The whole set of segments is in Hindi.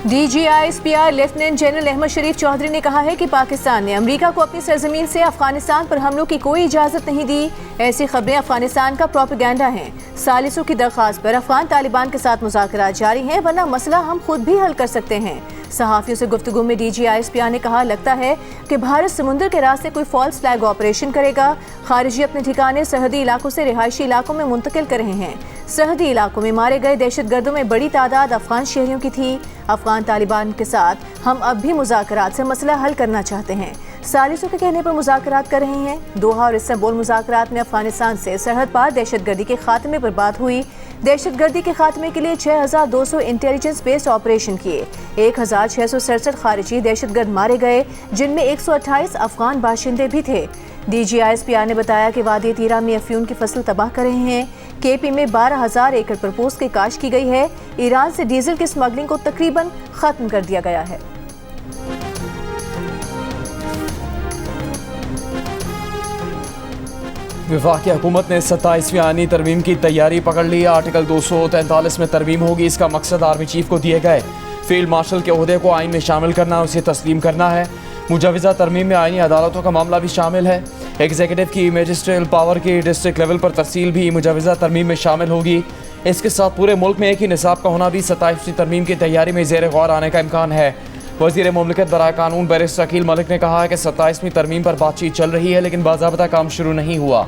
DGISPR लेफ्टिनेंट जनरल अहमद शरीफ चौधरी ने कहा है कि पाकिस्तान ने अमेरिका को अपनी सरजमीन से अफगानिस्तान पर हमलों की कोई इजाज़त नहीं दी। ऐसी खबरें अफगानिस्तान का प्रोपेगेंडा हैं। सालिसों की दरख्वास्त पर अफगान तालिबान के साथ मुज़ाकरात जारी हैं, वरना मसला हम खुद भी हल कर सकते हैं। सहाफ़ियों से गुफ्तगू में DGISPR ने कहा, लगता है कि भारत समुद्र के रास्ते कोई फॉल्स फ्लैग ऑपरेशन करेगा। खारिजी अपने ठिकाने सरहदी इलाकों से रिहायशी इलाकों में मुंतकिल कर रहे हैं। सरहदी इलाकों में मारे गए दहशतगर्दों में बड़ी तादाद अफगान शहरियों की थी। अफगान तालिबान के साथ हम अब भी मुज़ाकरात से मसला हल करना चाहते हैं। सालिसों के कहने पर मुज़ाकरात कर रहे हैं। दोहा और इस्तांबुल मुज़ाकरात में अफगानिस्तान से सरहद पार दहशतगर्दी के खात्मे पर बात हुई। दहशतगर्दी के खात्मे के लिए 6200 इंटेलिजेंस बेस्ड ऑपरेशन किए। 1667 खारिजी दहशतगर्द मारे गए, जिनमें 128 अफगान बाशिंदे भी थे। DGISPR ने बताया कि वादी तीरा में अफ्यून की फसल तबाह कर रहे हैं। KP में 12,000 एकड़ पर पोस्त की काश्त की गई है। ईरान से डीजल की स्मगलिंग को तकरीबन खत्म कर दिया गया है। वफाकी हुकूमत ने 27वीं आईनी तरमीम की तैयारी पकड़ ली। आर्टिकल 243 में तरमीम होगी। इसका मकसद आर्मी चीफ को दिए गए फील्ड मार्शल के ओहदे को आइन में शामिल करना, उसे तस्लीम करना है। मुजवज़ा तरमीम में आईनी अदालतों का मामला भी शामिल है। एग्जीक्यूटिव की मैजिस्ट्रियल पावर की डिस्ट्रिक्ट लेवल पर तफसील भी मुजवज़ा तरमीम में शामिल होगी। इसके साथ पूरे मुल्क में एक ही निसाब का होना भी 27वीं तरमीम की तैयारी में ज़ेर गौर आने का इम्कान है। वज़ीर मुमलिकत बराए कानून बैरिस्टर अकील मलिक ने कहा है कि 27वीं तरमीम पर बातचीत चल रही है, लेकिन बाज़ाब्ता काम शुरू नहीं हुआ।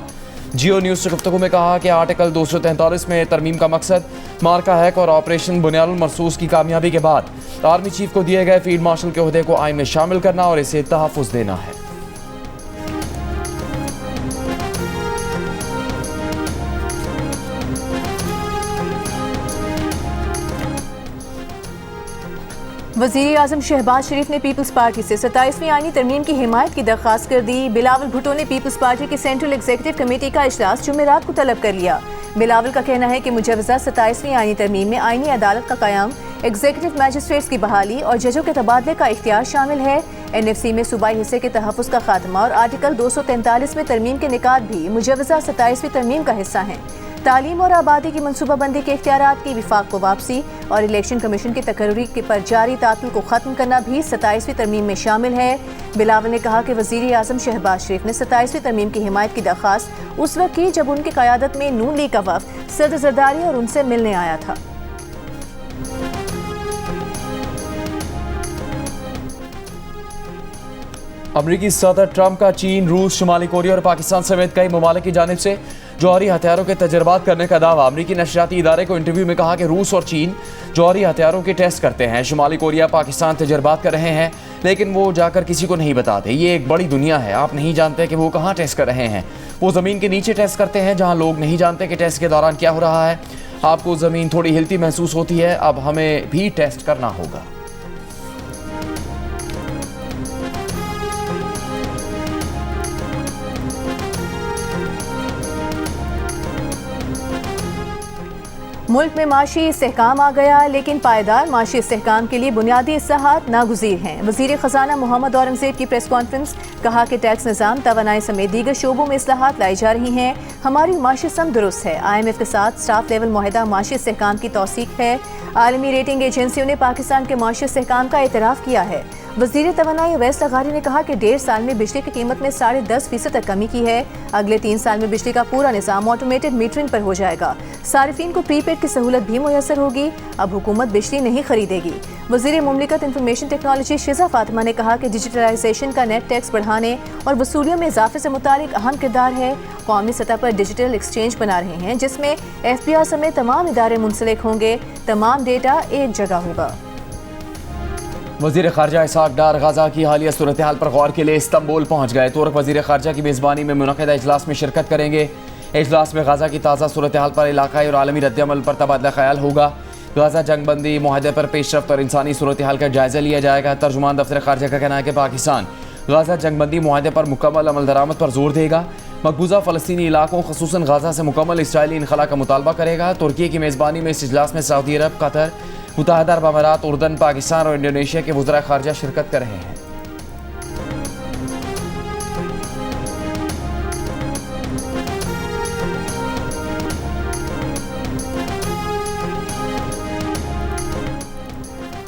जियो न्यूज़ से गुफ्तगू में कहा कि आर्टिकल 243 में तरमीम का मकसद मार्का हैक और ऑपरेशन बुनियादुल मरसूस की कामयाबी के बाद आर्मी चीफ को दिए गए फील्ड मार्शल के ओहदे को आइन में शामिल करना और इसे तहफ़्फ़ुज़ देना है। वज़ीर आज़म शहबाज शरीफ ने पीपल्स पार्टी से 27वीं आईनी तरमीम की हिमायत की दरख्वास्त कर दी। बिलावल भुट्टो ने पीपल्स पार्टी की सेंट्रल एग्जीक्यूटिव कमेटी का इजलास जुमेरात को तलब कर लिया। बिलावल का कहना है कि मुजवज़ा 27वीं आईनी तरमीम में आईनी अदालत का क़याम, एग्जीक्यूटिव मैजिस्ट्रेट्स की बहाली और जजों के तबादले का इख्तियार शामिल है। NFC में सूबाई हिस्से के तहफ़्फ़ुज़ का खात्मा और आर्टिकल 243 में तरमीम के निकात भी मुजवज़ा 27वीं तरमीम का हिस्सा हैं। तालीम और आबादी की मनसूबाबंदी के इख्तियारात की विफाक को वापसी और इलेक्शन कमीशन की तकर्री पर जारी तातुल को ख़त्म करना भी 27वीं तरमीम में शामिल है। बिलावल ने कहा कि वज़ीर आज़म शहबाज शरीफ ने 27वीं तरमीम की हिमायत की दरख्वास्त उस वक्त की जब उनकी क़यादत में नून लीग का वफ़द सदर ज़रदारी और उनसे मिलने आया था। अमरीकी सदर ट्रंप का चीन, रूस, शुमाली कोरिया और पाकिस्तान समेत कई ममालिक की जानिब से जौहरी हथियारों के तजर्बात करने का दावा। अमरीकी नशरियाती इदारे को इंटरव्यू में कहा कि रूस और चीन जौहरी हथियारों के टेस्ट करते हैं। शुमाली कोरिया, पाकिस्तान तजर्बात कर रहे हैं, लेकिन वो जाकर किसी को नहीं बताते। ये एक बड़ी दुनिया है, आप नहीं जानते कि वो कहाँ टेस्ट कर रहे हैं। वो ज़मीन के नीचे टेस्ट करते हैं, जहाँ लोग नहीं जानते कि टेस्ट के दौरान क्या हो रहा है। आपको ज़मीन थोड़ी हिलती महसूस होती है, अब हमें भी टेस्ट करना होगा। मुल्क में माशी इस्तेहकाम आ गया, लेकिन पायदार माशी इस्तेहकाम के लिए बुनियादी इस्लाहात नागुज़ीर हैं। वज़ीर ख़ज़ाना मोहम्मद औरंगज़ेब की प्रेस कॉन्फ्रेंस, कहा कि टैक्स निज़ाम, तवानाई समेत दीगर शोबों में इस्लाहात लाई जा रही हैं। हमारी माशी सम दुरुस्त है। IMF के साथ स्टाफ लेवल मुआहदा माशी इस्तेहकाम की तौसीक है। आलमी रेटिंग एजेंसियों ने पाकिस्तान के माशी इस्तेहकाम का एतराफ़ किया है। वज़ीर तवानाई अवैस लगारी ने कहा कि 1.5 साल में बिजली की कीमत में 10.5% तक कमी की है। अगले 3 साल में बिजली का पूरा निज़ाम ऑटोमेटेड मीटरिंग पर हो जाएगा। सारिफीन को प्रीपेड की सहूलत भी मुयसर होगी। अब हुकूमत बिजली नहीं खरीदेगी। वज़ीर मुमलिकत इंफॉर्मेशन टेक्नोलॉजी शिज़ा फातिमा ने कहा कि डिजिटलाइजेशन का नेट टैक्स बढ़ाने और वसूलियों में इजाफे से मुतालिक अहम किरदार है। कौमी सतह पर डिजिटल एक्सचेंज बना रहे हैं, जिसमें FBI समेत तमाम इदारे मुंसलिक होंगे। तमाम डेटा एक जगह होगा। वज़ीर ख़ारजा इसहाक़ डार गज़ा की हालिया सूरत हाल पर गौर के लिए इस्तांबुल पहुँच गए। तुर्क वज़ीर ख़ारजा की मेज़बानी में मुनक़िदा इजलास में शिरकत करेंगे। इजलास में गज़ा की ताज़ा सूरत हाल पर इलाक़ाई और आलमी रद्द-ए-अमल पर तबादला ख़याल होगा। गज़ा जंगबंदी मुआहदे पर पेशरफ्त और इंसानी सूरत हाल का जायज़ा लिया जाएगा। तर्जुमान दफ्तर ख़ारजा का कहना है कि पाकिस्तान गज़ा जंगबंदी मुआहदे पर मुकम्मल अमल दरामद पर जोर देगा। मकबूजा फ़लस्तीनी इलाकों ख़ुसूसन गज़ा से मुकम्मल इसराइली इनखला का मुतालबा करेगा। तुर्की की मेज़बानी में इस इजलास में सऊदी अरब, कतर, मुत्तहिदा अरब अमारात, उर्दन, पाकिस्तान और इंडोनेशिया के वज़राए ख़ारजा शिरकत कर रहे हैं।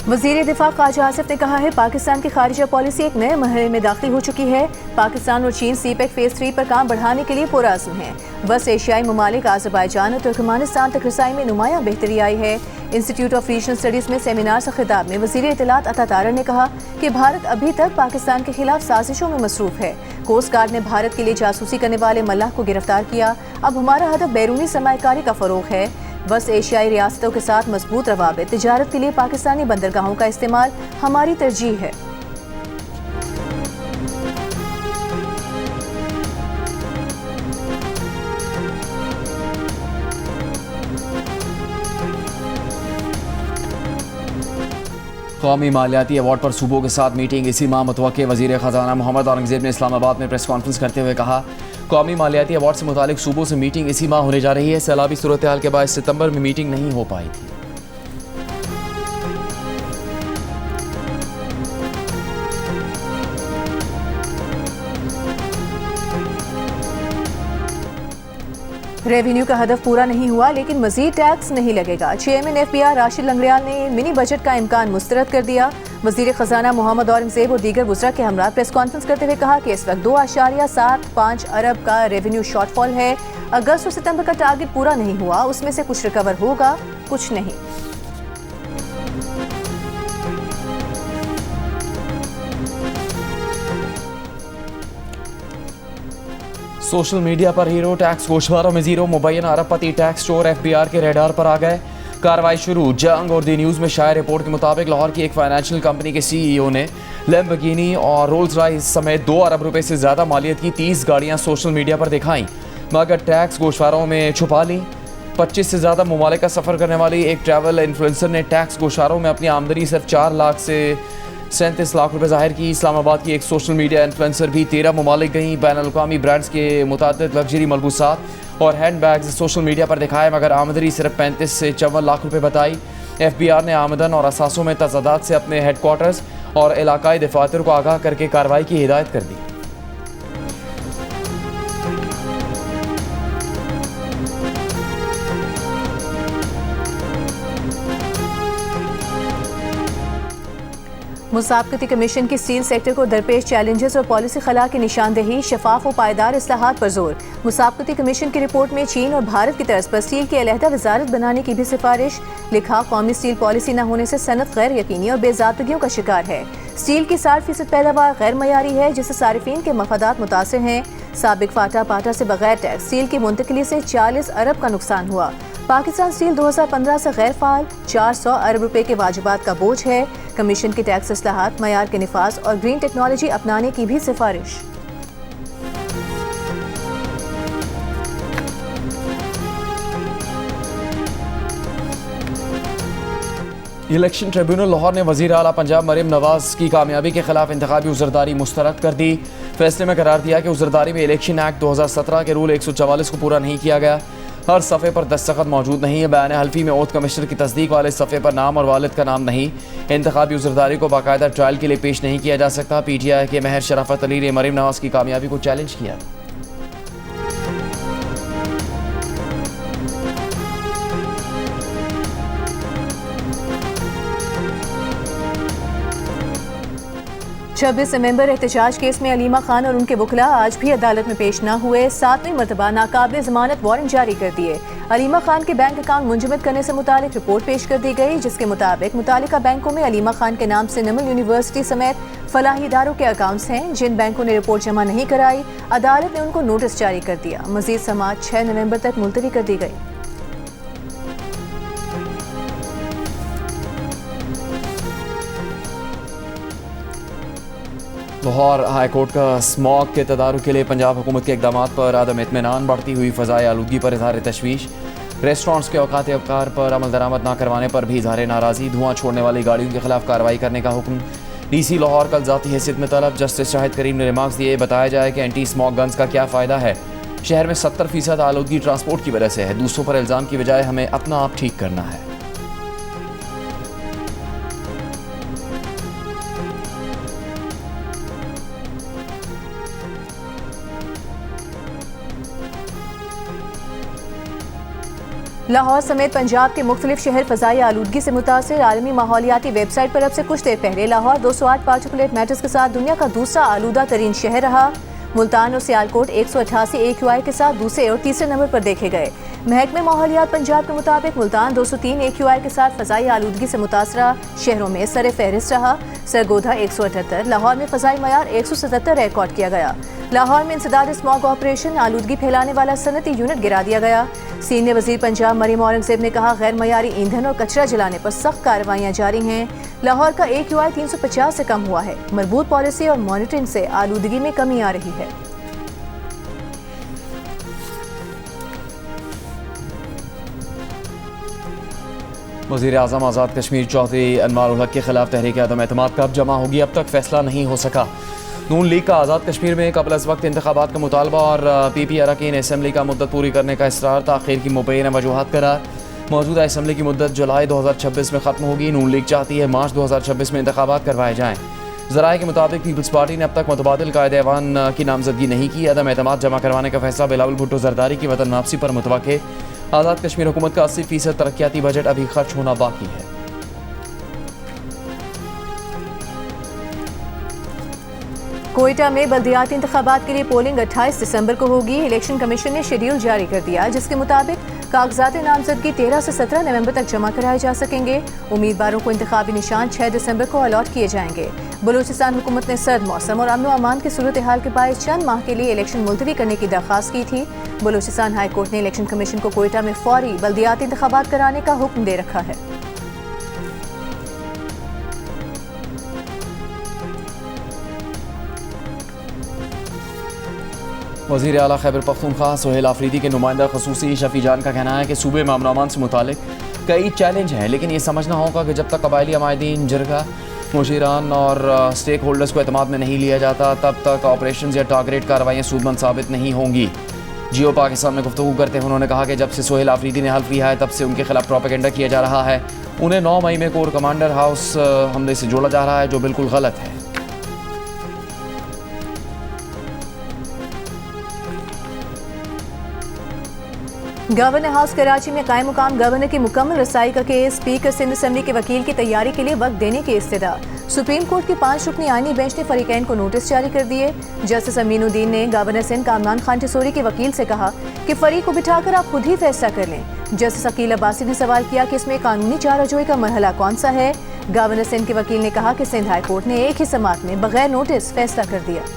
वज़ीर दिफा ख्वाजा आसिफ ने कहा है पाकिस्तान की खारिजा पॉलिसी एक नए मरहले में दाखिल हो चुकी है। पाकिस्तान और चीन सीपेक फेज 3 पर काम बढ़ाने के लिए पुरअज़्म हैं। बस एशियाई ममालिक आज़रबाईजान और तुर्कमानिस्तान तक रसाई में नुमायां बेहतरी आई है। इंस्टीट्यूट ऑफ रीजनल स्टडीज़ में सेमिनार से खिताब में वज़ीर इत्तलात अता तारर ने कहा कि भारत अभी तक पाकिस्तान के खिलाफ साजिशों में मसरूफ है। कोस्ट गार्ड ने भारत के लिए जासूसी करने वाले मल्लाह को गिरफ्तार किया। अब हमारा हदफ बैरूनी सरमायाकारी का फ़रोग है। बस एशियाई रियासतों के साथ मजबूत रवाबित, तिजारत के लिए पाकिस्तानी बंदरगाहों का इस्तेमाल हमारी तरजीह है। कौमी मालियाती अवार्ड पर सूबों के साथ मीटिंग इसी माह मुतवक्के। वज़ीर ख़जाना मोहम्मद औरंगज़ेब ने इस्लामाबाद में प्रेस कॉन्फ्रेंस करते हुए कहा कौमी मालियाती अवार्ड से मुतालिक सूबों से मीटिंग इसी माह होने जा रही है। सैलाबी सूरत हाल के बाद सितंबर में मीटिंग नहीं हो पाई थी। रेवेन्यू का हदफ पूरा नहीं हुआ लेकिन मजीद टैक्स नहीं लगेगा। चेयरमैन FBR राशिद लंगड़ियाल ने मिनी बजट का इम्कान मुस्तरद कर दिया। वज़ीर ख़जाना मोहम्मद औरंगज़ेब और दीगर वज़रा के हमरा प्रेस कॉन्फ्रेंस करते हुए कहा कि इस वक्त 2.75 अरब का रेवेन्यू शॉर्टफॉल है। अगस्त और सितंबर का टारगेट पूरा नहीं हुआ, उसमें से कुछ रिकवर होगा, कुछ नहीं। सोशल मीडिया पर हीरो टैक्स गोशवारों में जीरो मुबैन अरबपति टैक्स चोर FBR के रेडार पर आ गए। कार्रवाई शुरू। जंग और दी न्यूज़ में शाया रिपोर्ट के मुताबिक लाहौर की एक फाइनेंशियल कंपनी के CEO ने लैम्बोर्गिनी और रोल्स रॉयस समेत 2 अरब रुपए से ज़्यादा मालियत की 30 गाड़ियाँ सोशल मीडिया पर दिखाईं, मगर टैक्स गोशवारों में छुपा ली। 25 से ज़्यादा ममालिक का सफ़र करने वाली एक ट्रैवल इन्फ्लुएंसर ने टैक्स गोशारों में अपनी आमदनी सिर्फ 4 लाख से 37 लाख रुपए जाहिर की। इस्लामाबाद की एक सोशल मीडिया इन्फ्लुएंसर भी 13 ममालिक गई। बैनुल-अक़वामी ब्रांड्स के मुतादिद लग्जरी मलबूसात और हैंड बैग्स सोशल मीडिया पर दिखाए, मगर आमदनी सिर्फ 35 से 54 लाख रुपए बताई। FBR ने आमदन और असासों में तजादात से अपने हेडक्वार्टर्स और इलाकाई दफातर को आगाह करके कार्रवाई की हिदायत कर दी। मुसाबकती कमीशन की स्टील सेक्टर को दरपेश चैलेंजेस और पॉलिसी खला की निशानदेही, शफाफ और पायदार इस्लाहात पर जोर। मुसाबकती कमीशन की रिपोर्ट में चीन और भारत की तर्ज पर स्टील की अलहदा वजारत बनाने की भी सिफारिश। लिखा कौमी स्टील पॉलिसी न होने से सनत गैर यकीनी और बेजाबतगियों का शिकार है। स्टील की 60% पैदावार गैर मयारी है जिससे सारिफीन के मफादात मुतासिर हैं। साबिक फाटा पाटा से बगैर टैक्स स्टील की मुंतकिली से 40 अरब का नुकसान हुआ। पाकिस्तान स्टील 2015 से गैर फाल 400 अरब रुपए के वाजिबात का बोझ है। कमीशन की टैक्स इस्लाहात, मयार के निफाज और ग्रीन टेक्नोलॉजी अपनाने की भी सिफारिश। इलेक्शन ट्रिब्यूनल लाहौर ने वज़ीर आला पंजाब मरीम नवाज की कामयाबी के खिलाफ इंतखाबी उज़रदारी मुस्तरद कर दी। फैसले में करार दिया कि उज़रदारी में इलेक्शन एक्ट 2017 के रूल 144 को पूरा नहीं किया गया। हर सफ़े पर दस्तखत मौजूद नहीं है। बयान हल्फी में ओथ कमिश्नर की तस्दीक वाले सफ़े पर नाम और वालिद का नाम नहीं। इंतखाबी उज़रदारी को बाकायदा ट्रायल के लिए पेश नहीं किया जा सकता। PTI के महर शराफत अली ने मरीम नवाज की कामयाबी को चैलेंज किया। छब्बीस नवंबर एहतजाज केस में अलीमा खान और उनके वकला आज भी अदालत में पेश न हुए। 7वीं मरतबा नाकाबिल जमानत वारंट जारी कर दिए। अलीमा खान के बैंक अकाउंट मुंजमद करने से मुतालिक रिपोर्ट पेश कर दी गई, जिसके मुताबिक मुतालिका बैंकों में अलीमा खान के नाम से नमल यूनिवर्सिटी समेत फलाही इदारों के अकाउंट्स हैं। जिन बैंकों ने रिपोर्ट जमा नहीं कराई, अदालत ने उनको नोटिस जारी कर दिया। मजीद समाअत 6 नवंबर तक मुलतवी कर दी गई। लाहौर हाई कोर्ट का स्मॉग के तदारुक के लिए पंजाब हुकूमत के इक़दाम पर आदम इत्मीनान, बढ़ती हुई फ़ज़ाए आलूगी पर इज़हार तशवीश। रेस्टोरेंट्स के औकात अवकार पर अमल दरामद न करवाने पर भी इज़हार नाराज़ी। धुआं छोड़ने वाली गाड़ियों के खिलाफ कार्रवाई करने का हुक्म। DC लाहौर कल ज़ाती हैसियत में तलब। जस्टिस शाहिद करीम ने रिमार्क्स दिए। बताया जाए कि एंटी स्मॉग गन्स का क्या फ़ायदा है। शहर में 70% आलूगी ट्रांसपोर्ट की वजह से है। दूसरों पर इल्ज़ाम की बजाय हमें अपना आप ठीक करना है। लाहौर समेत पंजाब के मुख्तलिफ शहर फ़ज़ाई आलूदगी से मुतासिर। आलमी माहौलियाती वेबसाइट पर अब से कुछ देर पहले लाहौर 208 पार्टिकुलेट मैटर्स के साथ दुनिया का दूसरा आलूदा तरीन शहर रहा। मुल्तान और सियालकोट 188 AQI के साथ दूसरे और तीसरे नंबर पर देखे गए। महकमे माहौलियात पंजाब के मुताबिक मुल्तान 203 AQI के साथ फ़ज़ाई आलूदगी से मुतासरा शहरों में सर फहरिस्त रहा। सरगोधा 178, लाहौर में फ़ज़ाई मयार 177 रिकॉर्ड किया गया। लाहौर में इंसदाद स्मॉग ऑपरेशन आलूदगी फैलाने वाला सनती यूनिट गिरा दिया गया। सीनियर वज़ीर पंजाब मरीम औरंगज़ेब ने कहा, गैर मयारी ईंधन और कचरा जलाने पर सख्त कार्रवाइयाँ जारी हैं। लाहौर का AQI 350 से कम हुआ है। मजबूत पॉलिसी और मॉनिटरिंग से आलूदगी में कमी आ रही है। वज़ीर आज़म आज़ाद कश्मीर चौधरी अनवार उल हक के खिलाफ तहरीक अदम एतमाद कब जमा होगी, अब तक फैसला नहीं हो सका। नून लीग का आज़ाद कश्मीर में कबल अज़ वक्त इंतखाबात का मुतालबा और PP अरकान असम्बली का मुद्दत पूरी करने का इसरार ताख़ीर की मुबैना वजूहात करार। मौजूदा असम्बली की मुद्दत जुलाई 2026 में ख़त्म होगी। नून लीग चाहती है मार्च 2026 में इंतखाबात करवाए जाएँ। ज़राए के मुताबिक पीपल्स पार्टी ने अब तक मुतबादिल कायदे ऐवान की नामजदगी नहीं की। अदम एतमाद जमा करवाने का फैसला बिलावल भुट्टो जरदारी की वतन वापसी पर मुतवक्के। आज़ाद कश्मीर हुकूमत का 80% तरक्याती बजट अभी खर्च होना बाकी है। कोयटा में बल्दियाती इंतखाबात के लिए पोलिंग 28 दिसंबर को होगी। इलेक्शन कमीशन ने शेड्यूल जारी कर दिया, जिसके मुताबिक कागजात नामजदगी 13 से 17 नवंबर तक जमा कराए जा सकेंगे। उम्मीदवारों को इंतखाबी निशान 6 दिसंबर को अलॉट किए जाएंगे। बलूचिस्तान हुकूमत ने सर्द मौसम और अमन अमान की सूरत हाल के बायस चंद माह के लिए इलेक्शन मुलतवी करने की दरख्वास्त की थी। बलूचिस्तान हाई कोर्ट ने इलेक्शन कमीशन को कोयटा में फौरी बल्दियाती इंतखाबात कराने का हुक्म दे रखा है। वज़ीर आला खैबर पख्तूनख्वा सोहेल आफरीदी के नुमाइंदा ख़ुसूसी शफी जान का कहना है कि सूबे में अमन से मुतालिक कई चैलेंज हैं, लेकिन ये समझना होगा कि जब तक कबायली अमायदीन, जिरगा, मुशीरान और स्टेक होल्डर्स को एतमाद में नहीं लिया जाता, तब तक ऑपरेशन या टारगेट कार्रवाइयाँ सूदमंद साबित नहीं होंगी। जियो पाकिस्तान में गुफ्तगू करते हुए उन्होंने कहा कि जब से सोहेल आफरीदी ने हल्फ लिया है, तब से उनके खिलाफ प्रोपेगेंडा किया जा रहा है। उन्हें 9 मई में कोर कमांडर हाउस हमले से जोड़ा जा रहा है, जो बिल्कुल गलत है। गवर्नर हाउस कराची में कायम मुकाम गवर्नर की मुकम्मल रसाई का केस। स्पीकर सिंध असम्बली के वकील की तैयारी के लिए वक्त देने की इस्तदा। सुप्रीम कोर्ट की 5 रुकनी आईनी बेंच ने फरीकैन को नोटिस जारी कर दिए। जस्टिस अमीनुद्दीन ने गवर्नर सिंध कामरान खान टिसोरी के वकील से कहा कि फरीक को बिठाकर आप खुद ही फैसला कर लें। जस्टिस अकील अब्बासी ने सवाल किया कि इसमें कानूनी चाराजोई का मरहला कौन सा है। गवर्नर सिंध के वकील ने कहा कि सिंध हाई कोर्ट ने एक ही समात में बगैर नोटिस फैसला कर दिया।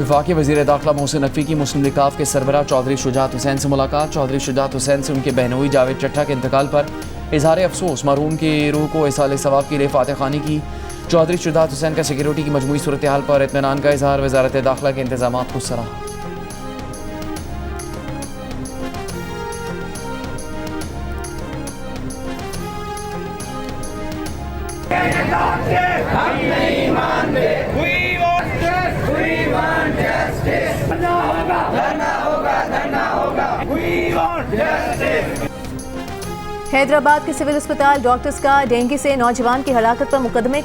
वफाकी वज़ीर दाखिला मोहसिन नकवी की मुस्लिम लीग काफ के सरबराह चौधरी शुजात हुसैन से मुलाकात। चौधरी शुजात हुसैन से उनके बहनोई जावेद चट्टा के इंतकाल पर इजहार अफसोस, मरहूम की रूह को इसाले सवाब के लिए फातह खानी की। चौधरी शुजात हुसैन का सिक्योरिटी की मजमूई सूरत हाल पर इत्मीनान का इजहार। वज़ारत दाखिला के इंतजाम को सराहा। हैदराबाद के सिविल अस्पताल डॉक्टर्स का डेंगू से नौजवान की हलाकत पर मुकदमे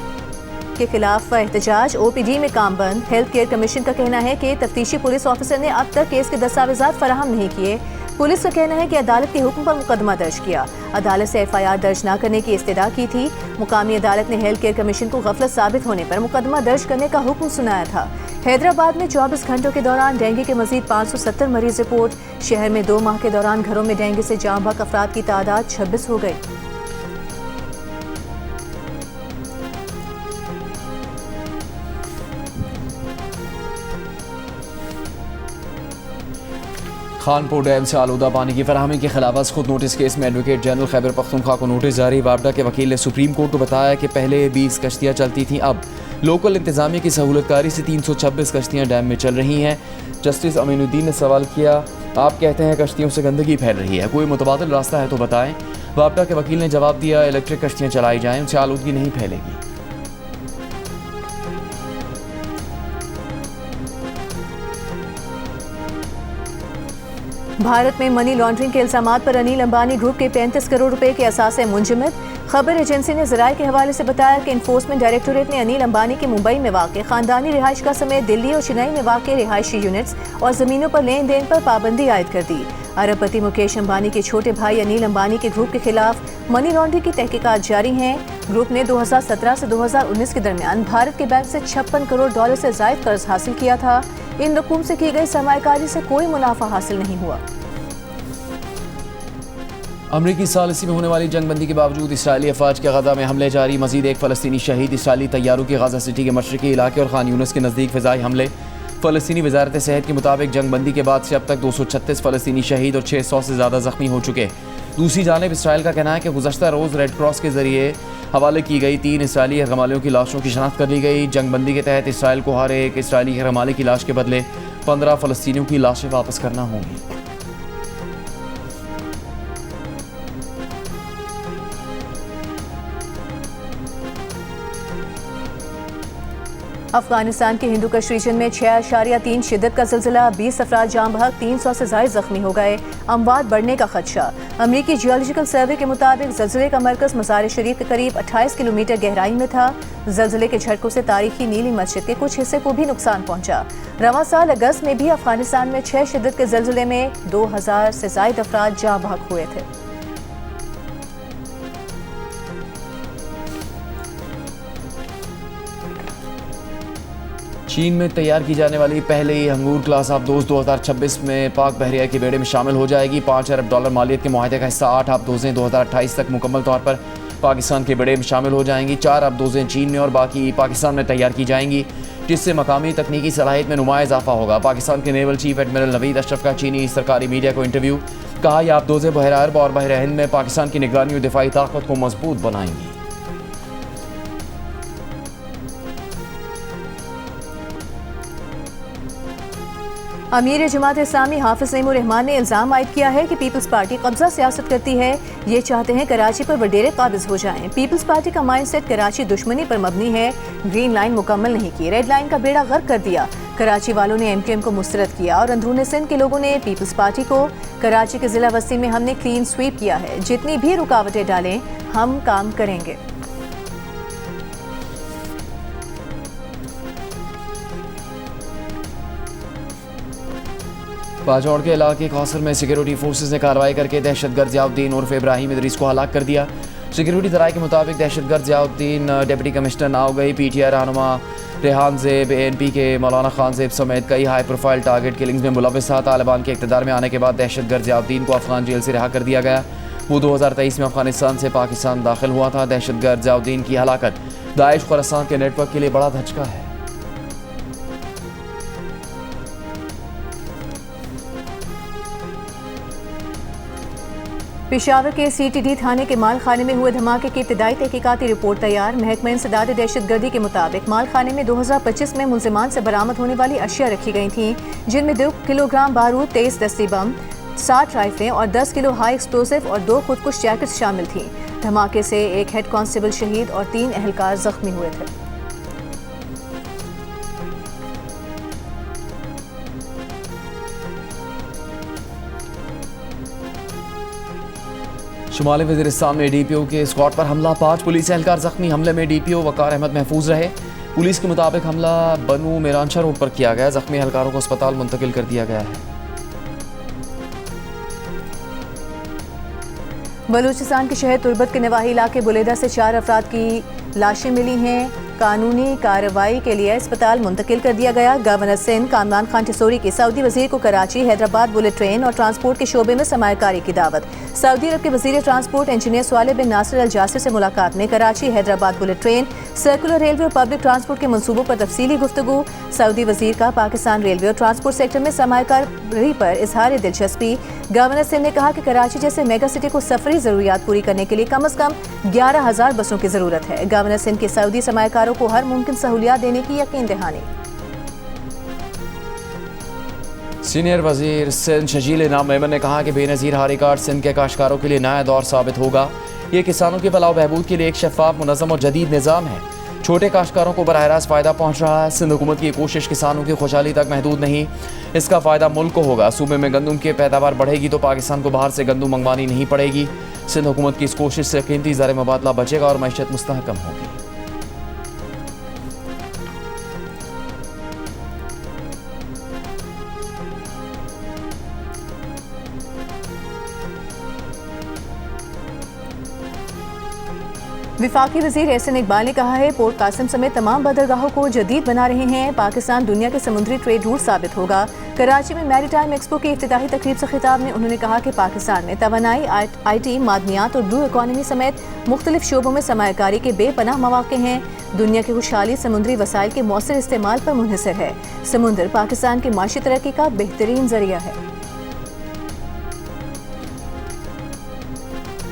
के खिलाफ एहतजाज। OPD में काम बंद। हेल्थ केयर कमीशन का कहना है कि तफ्तीशी पुलिस ऑफिसर ने अब तक केस के दस्तावेजात फराहम नहीं किए। पुलिस का कहना है कि अदालत के हुक्म पर मुकदमा दर्ज किया। अदालत से FIR दर्ज न करने की इस्तदा की थी। मुकामी अदालत ने हेल्थ केयर कमीशन को गफलत साबित होने पर मुकदमा दर्ज करने का हुक्म सुनाया था। हैदराबाद में 24 घंटों के दौरान डेंगू के मजीद 570 मरीज रिपोर्ट। शहर में 2 माह के दौरान घरों में डेंगू से जाँ बहक अफराद की तादाद 26 हो गई। खानपुर डैम से आलूदा पानी की फराहमी के खिलाफ खुद नोटिस केस में एडवोकेट जनरल खैबर पख्तूनख्वा को नोटिस जारी। वापडा के वकील ने सुप्रीम कोर्ट को बताया कि पहले 20 कश्तियाँ चलती थीं, अब लोकल इंतजामिया की सहूलतकारी से 326 कश्तियाँ डैम में चल रही हैं। जस्टिस अमीनुद्दीन ने सवाल किया, आप कहते हैं कश्तियों से गंदगी फैल रही है, कोई मुतबादिल रास्ता है तो बताएं। वापडा के वकील ने जवाब दिया, इलेक्ट्रिक कश्तियाँ चलाई जाएँ, उनसे आलूदगी नहीं फैलेगी। भारत में मनी लॉन्ड्रिंग के इल्जामात पर अनिल अंबानी ग्रुप के 35 करोड़ रुपए के असासे मुंजमद। खबर एजेंसी ने ज़राए के हवाले से बताया कि इन्फोर्समेंट डायरेक्टोरेट ने अनिल अंबानी के मुंबई में वाक़ खानदानी रिहाइश का समेत दिल्ली और चेन्नई में वाक़ रिहायशी यूनिट्स और ज़मीनों पर लेन देन पर पाबंदी आयद कर दी। अरबपति मुकेश अंबानी के छोटे भाई अनिल अंबानी के ग्रुप के खिलाफ मनी लॉन्ड्रिंग की तहकीकात जारी हैं। ग्रुप ने 2017 से 2019 के दरमियान भारत के बैंक से $56 करोड़ से ज़ायद कर्ज हासिल किया था। इन रकूम से की गई सरमायाकारी से कोई मुनाफा हासिल नहीं हुआ। अमरीकी सालिसी में होने वाली जंगबंदी के बावजूद इसराइली अफवाज के गजा में हमले जारी। मजीद एक फ़लस्तीनी शहीद। इसराइली तैयारों की गाजा सिटी के मशरकी इलाके और खान यूनिस के नज़दीक फ़िज़ाई हमले। फ़लस्तीनी वज़ारत सेहत के मुताबिक जंगबंदी के बाद से अब तक 236 फ़लस्तीनी शहीद और 600 से ज़्यादा ज़ख्मी हो चुके। दूसरी जानिब इसराइल का कहना है कि गुज़श्ता रोज़ रेड क्रॉस के ज़रिए हवाले की गई 3 इसराइली हरमालियों की लाशों की शनाख्त कर ली गई। जंगबंदी के तहत इसराइल को हर एक इसराइली हरमाले की लाश के बदले 15 फ़लस्तीनियों की लाशें वापस करना होंगी। अफगानिस्तान के हिंदूकुश रीजन में 6.3 शिद्दत का ज़िलज़िला, 20 अफराद जाम बहक, 300 से ज़ायद ज़ख्मी हो गए। अमवात बढ़ने का खदशा। अमरीकी जियोलॉजिकल सर्वे के मुताबिक ज़िलज़िले का मरकज़ मज़ार शरीफ के करीब 28 किलोमीटर गहराई में था। ज़िलज़िले के झटकों से तारीखी नीली मस्जिद के कुछ हिस्से को भी नुकसान पहुंचा। रवां साल अगस्त में भी अफगानिस्तान में 6 शिद्दत के ज़िलज़िले में 2000 से ज़ायद अफराद जाम बहक हुए थे। चीन में तैयार की जाने वाली पहली अंगूर क्लास आबदोज़ 2026 में पाक बहरिया के बेड़े में शामिल हो जाएगी। $5 अरब मालियत के मुआहदे का हिस्सा 8 आबदोज़ें 2028 तक मुकम्मल तौर पर पाकिस्तान के बेड़े में शामिल हो जाएंगी। 4 आबदोज़ें चीन में और बाकी पाकिस्तान में तैयार की जाएंगी, जिससे मकामी तकनीकी सलाहियत में नुमाया इजाफा होगा। पाकिस्तान के naval chief admiral Naveed Ashraf का चीनी सरकारी मीडिया को इंटरव्यू। कहा, यह आबदोज़ें बहरा अरब और बहरा हिंद में पाकिस्तान की निगरानी और दिफाई ताकत को मजबूत बनाएंगी। अमीर जमात इस्लामी हाफिज नईमुर रहमान ने इल्ज़ाम आयद किया है कि पीपल्स पार्टी कब्जा सियासत करती है। ये चाहते हैं कराची पर वडेरे काबिज हो जाएं। पीपल्स पार्टी का माइंडसेट कराची दुश्मनी पर मबनी है। ग्रीन लाइन मुकम्मल नहीं की, रेड लाइन का बेड़ा गर्क कर दिया। कराची वालों ने MQM को मुस्तरद किया और अंदरूनी सिंध के लोगों ने पीपल्स पार्टी को। कराची के जिला बस्ती में हमने क्लीन स्वीप किया है। जितनी भी रुकावटें डालें हम काम करेंगे। बाजौड़ के इलाके कौसर में सिक्योरिटी फोर्सेज ने कार्रवाई करके दहशतगर्द ज़ियाउद्दीन उर्फ इब्राहिम इदरीस को हलाक कर दिया। सिक्योरिटी ज़राए के मुताबिक दहशतगर्द ज़ियाउद्दीन डिप्टी कमिश्नर नाओगई, PTI रहनुमा रेहान ज़ेब, ANP के मौलाना खान ज़ेब समेत कई हाई प्रोफाइल टारगेट किलिंग्स में मुलव्वस था। तालिबान के इक़्तिदार में आने के बाद दहशतगर्द ज़ियाउद्दीन को अफगान जेल से रिहा कर दिया गया। वो 2023 में अफगानिस्तान से पाकिस्तान दाखिल हुआ था। दहशतगर्द ज़ियाउद्दीन की हलाकत दाइश खुरासान के नेटवर्क के लिए बड़ा धचका है। पेशावर के CTD थाने के माल खाने में हुए धमाके की इब्तिदाई तहकीकाती रिपोर्ट तैयार। महकमा इंसदाद दहशतगर्दी के मुताबिक माल खाने में 2025 में मुलजिमान से बरामद होने वाली अशिया रखी गई थीं, जिनमें 2 किलोग्राम बारूद, 23 दस्ती बम, 60 राइफलें और 10 किलो हाई एक्सप्लोसिव और 2 खुदकुश जैकेट्स शामिल थीं। धमाके से 1 हेड कांस्टेबल शहीद और 3 एहलकार जख्मी हुए थे। शुमाली वज़ीरिस्तान में DPO के स्क्वाड पर हमला, 5 पुलिस एहलकार जख्मी। हमले में DPO वकार अहमद महफूज रहे। पुलिस के मुताबिक हमला बनू मेरानशाह रोड पर किया गया। जख्मी एहलकारों को अस्पताल मुंतकिल कर दिया गया है। बलूचिस्तान के शहर तुर्बत के नवाही इलाके बुलेदा से 4 अफराद की लाशें मिली हैं। कानूनी कार्रवाई के लिए अस्पताल मुंतकिल कर दिया गया। गवर्नर सिंध कामरान खान टिसोरी की सऊदी वजीर को कराची हैदराबाद बुलेट ट्रेन और ट्रांसपोर्ट के शोबे में सरमायाकारी की दावत। सऊदी अरब के वजीर ट्रांसपोर्ट इंजीनियर स्वालिह बिन नासिर अल जासिर से मुलाकात में Karachi Hyderabad bullet train, circular railway और पब्लिक ट्रांसपोर्ट के मंसूबों पर तफसीली गुफ्तगू। सऊदी वजीर का पाकिस्तान रेलवे और ट्रांसपोर्ट सेक्टर में सरमायाकारी पर इजहार दिलचस्पी। गवर्नर सिंध ने कहा कि कराची जैसे मेगा सिटी को सफरी जरूरियात पूरी करने के लिए कम अज कम 11,000 बसों की जरूरत है। गवर्नर सिंध के सऊदी सरमायाकारों को हर मुमकिन सहूलियात देने की यकीन दहानी। सीनियर वजीर सिंध शजील इनाम मेमन ने कहा कि बेनज़ीर हारी कार्ड सिंध के काश्तकारों के लिए नया दौर साबित होगा। ये किसानों के फलाह बहबूद के लिए एक शफाफ, मुनज़्ज़म और जदीद निज़ाम है। छोटे काश्तकारों को बराह रास्त फ़ायदा पहुँच रहा है। सिंध हुकूमत की कोशिश किसानों की खुशहाली तक महदूद नहीं, इसका फ़ायदा मुल्क को होगा। सूबे में गंदम की पैदावार बढ़ेगी तो पाकिस्तान को बाहर से गंदम मंगवानी नहीं पड़ेगी। सिंध हुकूमत की इस कोशिश से कीमती ज़र मुबादला बचेगा और मईशत मुस्तहकम होगी। विफाकी वज़ीर एहसन इकबाल ने कहा है, पोर्ट कासिम समेत तमाम बंदरगाहों को जदीद बना रहे हैं। पाकिस्तान दुनिया के समुद्री ट्रेड रूट साबित होगा। कराची में मैरीटाइम एक्सपो की इफ्तिताही तकरीब से खिताब में उन्होंने कहा कि पाकिस्तान में तवानाई, IT, मादनियात और ब्लू इकॉनमी समेत मुख्तलिफ शोबों में सरमायाकारी के बेपनाह मौके हैं। दुनिया की खुशहाली समुद्री वसाइल के मौसर इस्तेमाल पर मुनहसर है। समुद्र पाकिस्तान की माशी तरक्की का बेहतरीन जरिया है।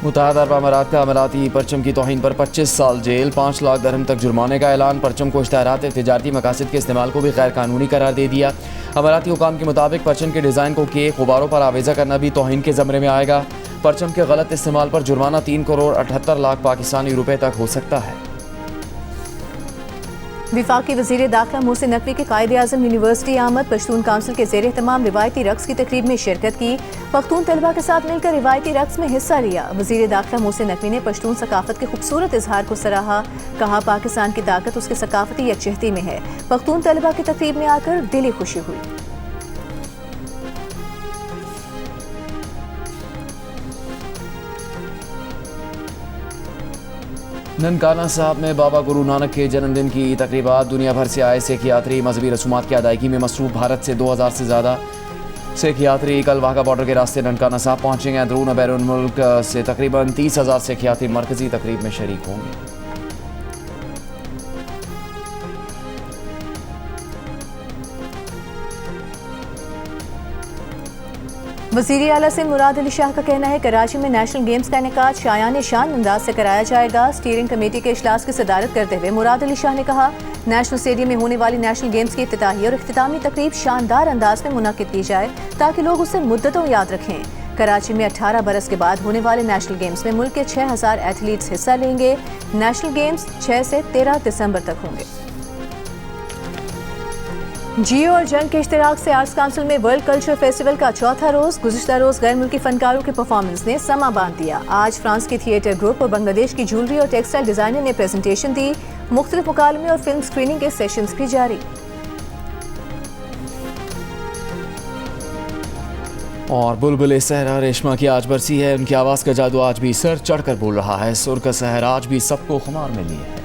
मुत्तहदा अरब अमारात का अमाराती परचम की तौहीन पर 25 साल जेल, 5 लाख दरहम तक जुर्माने का ऐलान। परचम को इश्तहारात तिजारती मकासद के इस्तेमाल को भी गैर कानूनी करार दे दिया। अमाराती हुकाम के मुताबिक परचम के डिज़ाइन को किए गुबारों पर आवेजा करना भी तौहीन के ज़मरे में आएगा। परचम के गलत इस्तेमाल पर जुर्माना 3 करोड़ 78 लाख पाकिस्तानी रुपए तक हो सकता है। विफाकी वज़ीर दाखिला मोहसिन नकवी के कायदे आज़म यूनिवर्सिटी आमद, पश्तून काउंसिल के ज़ेर एहतमाम रिवायती रक्स की तकरीब में शिरकत की। पख्तून तलबा के साथ मिलकर रिवायती रक्स में हिस्सा लिया। वज़ीर दाखिला मोहसिन नकवी ने पश्तून सकाफत के खूबसूरत इजहार को सराहा। कहा, पाकिस्तान की ताकत उसके सकाफती यकजहती में है। पख्तून तलबा की तकरीब में आकर दिली खुशी हुई। ननकाना साहब में बाबा गुरु नानक के जन्मदिन की तकरीबात। दुनिया भर से आए सिख यात्री मजहबी रसूमात की अदायगी में मसरूफ़। भारत से 2000 से ज़्यादा सिख यात्री कल वाघा बॉर्डर के रास्ते ननकाना साहब पहुँचेंगे। अंदरून बैरून मुल्क से तकरीबन 30,000 सिख यात्री मरकज़ी तकरीब में शरीक होंगे। वज़ीर आला सिंध मुराद अली शाह का कहना है, कराची में नेशनल गेम्स का इनेकाद शायान शान अंदाज से कराया जाएगा। स्टीयरिंग कमेटी के इजलास की सदारत करते हुए मुराद अली शाह ने कहा, नेशनल स्टेडियम में होने वाली नेशनल गेम्स की इफ्तिताही और इख्तितामी तकरीब शानदार अंदाज में मुनक्किद की जाए ताकि लोग उसे मुद्दतों याद रखें। कराची में 18 बरस के बाद होने वाले नेशनल गेम्स में मुल्क के 6000 एथलीट्स हिस्सा लेंगे। नेशनल गेम्स 6 से 13 दिसंबर तक होंगे। जियो और जंग के इश्तिराक से आर्ट्स काउंसिल में वर्ल्ड कल्चर फेस्टिवल का चौथा रोज। गुज़िश्ता रोज गैर मुल्की फनकारों के परफॉर्मेंस ने समा बांध दिया। आज फ्रांस की थिएटर ग्रुप और बांग्लादेश की ज्वेलरी और टेक्सटाइल डिजाइनर ने प्रेजेंटेशन दी। मुख्तलिफ मुकालमे और फिल्म स्क्रीनिंग के सेशंस भी जारी। और बुलबुल सहरा रेशमा की आज बरसी है। उनकी आवाज़ का जादू आज भी सर चढ़कर बोल रहा है। सुर का सहर आज भी सबको खुमार में लिए है।